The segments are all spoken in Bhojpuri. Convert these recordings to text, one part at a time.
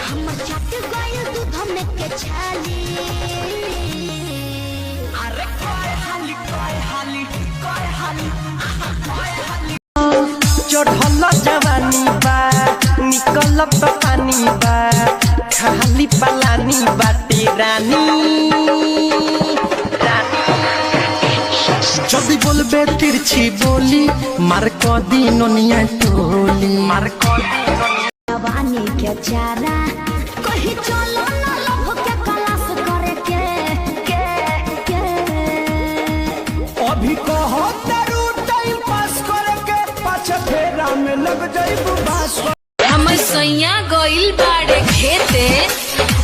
हमर चाट गइल दूध में के छाली। अरे काय हाली चढ़ल जवानी बा निकल तो पानी बा खाली पलानी बाटे रानी जल्दी बोलबे तिरछी बोली मार को दिनोनिया टोली मार को जवानी के चारा कहीं चलो ना लभ के क्लास करे के अभी कहो तारू टाइम पास करे के पाछे फेरा में लग जाइबू बास। हम सैया गइल बाड़े खेते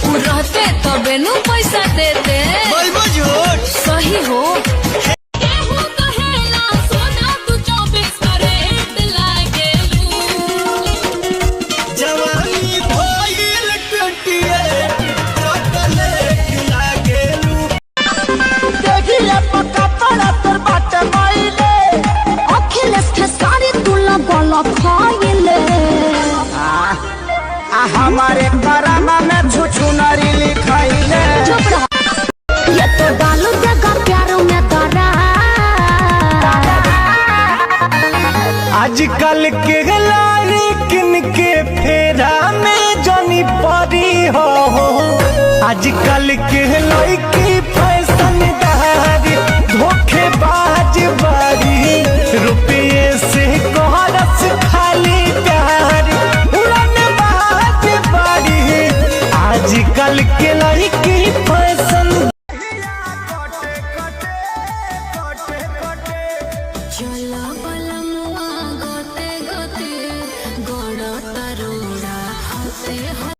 उ रहते तबे नु पैसा देते बोलबो झूठ सही हो केहू कहेला सोना तू 24 कैरेट लागेलू जवानी भइल टटिए चॉकलेट लागेलू देखिए पक्का पड़ा तर बाटे माइले अखिलेश खेसारी तू लगल खाइले। हमारे करामा में छुछुनरी लिखाइले चुप रह ये तो डाल देगा प्यारों में दरा। आजकल के लारी किन के फेरा में जानी परी हो आजकल के लड़की फैशन दारी धोखेबाज बारी रुपये से कोहरस खाली प्यारी उड़न बाज बारी आजकल के लड़की फैशन चला बलमुआ गोते गोते गोड़ा तरोड़ा होते